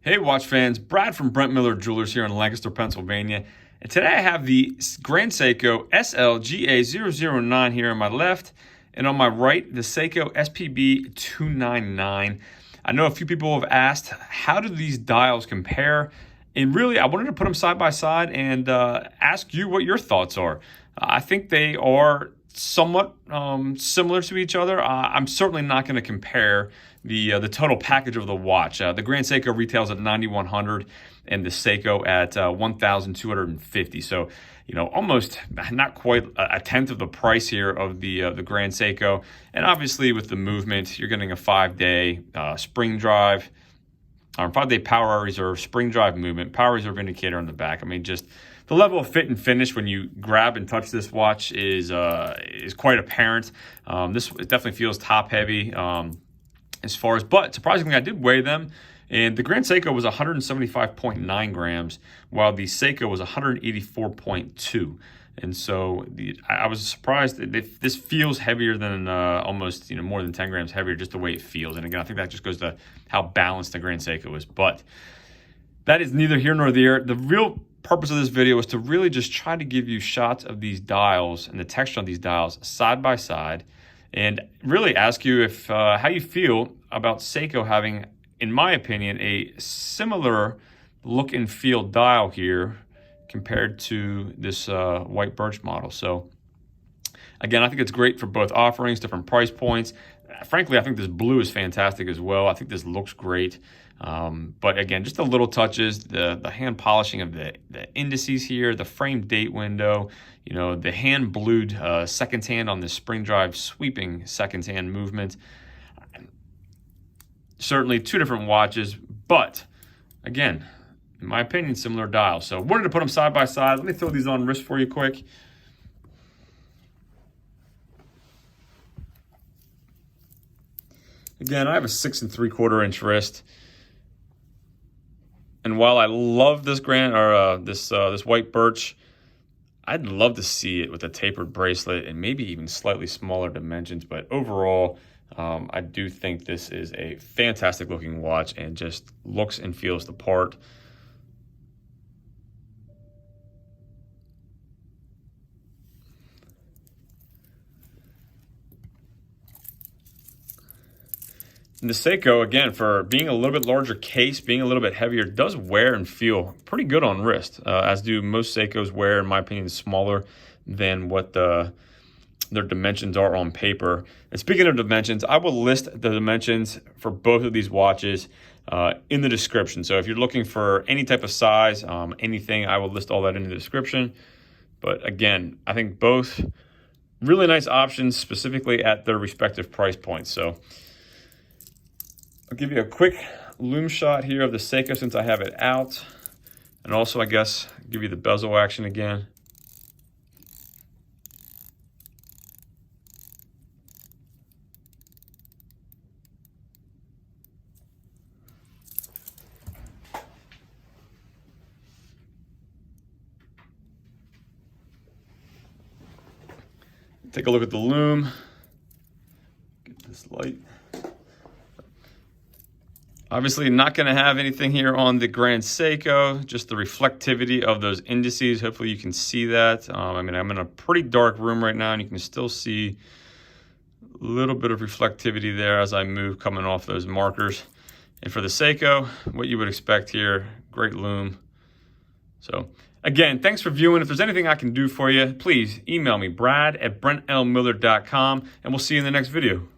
Hey watch fans, Brad from Brent Miller Jewelers here in Lancaster, Pennsylvania. And today I have the Grand Seiko SLGA009 here on my left, and on my right, the Seiko SPB299. I know a few people have asked, how do these dials compare? And really, I wanted to put them side by side and ask you what your thoughts are. I think they are somewhat similar to each other. I'm certainly not going to compare the total package of the watch. The Grand Seiko retails at $9,100 and the Seiko at $1,250. So, you know, almost not quite a tenth of the price here of the Grand Seiko. And obviously with the movement, you're getting a 5-day spring drive, or 5-day power reserve, spring drive movement, power reserve indicator on the back. I mean, just the level of fit and finish when you grab and touch this watch is quite apparent. This definitely feels top heavy as far as, but surprisingly, I did weigh them, and the Grand Seiko was 175.9 grams, while the Seiko was 184.2. And so I was surprised that this feels heavier than almost, more than 10 grams heavier, just the way it feels. And again, I think that just goes to how balanced the Grand Seiko is. But that is neither here nor there. The real purpose of this video is to really just try to give you shots of these dials and the texture on these dials side by side, and really ask you if how you feel about Seiko having, in my opinion, a similar look and feel dial here compared to this white birch model. So again, I think it's great for both offerings, different price points. Frankly, I think this blue is fantastic as well. I think this looks great. But again, just the little touches, the hand polishing of the indices here, the frame date window, the hand blued second hand on the spring drive sweeping second hand movement. Certainly two different watches, but again, in my opinion, similar dials. So wanted to put them side by side. Let me throw these on wrist for you quick. Again, I have a 6 3/4 inch wrist. And while I love this this white birch, I'd love to see it with a tapered bracelet and maybe even slightly smaller dimensions. But overall, I do think this is a fantastic looking watch and just looks and feels the part. And the Seiko, again, for being a little bit larger case, being a little bit heavier, does wear and feel pretty good on wrist, as do most Seikos wear, in my opinion, smaller than what their dimensions are on paper. And speaking of dimensions, I will list the dimensions for both of these watches in the description. So if you're looking for any type of size, anything, I will list all that in the description. But again, I think both really nice options, specifically at their respective price points. So I'll give you a quick loom shot here of the Seiko since I have it out. And also, I guess, give you the bezel action again. Take a look at the loom. Get this light. Obviously not going to have anything here on the Grand Seiko, just the reflectivity of those indices. Hopefully you can see that. I mean, I'm in a pretty dark room right now, and you can still see a little bit of reflectivity there as I move coming off those markers. And for the Seiko, what you would expect here, great loom. So again, thanks for viewing. If there's anything I can do for you, please email me, brad@brentlmiller.com, and we'll see you in the next video.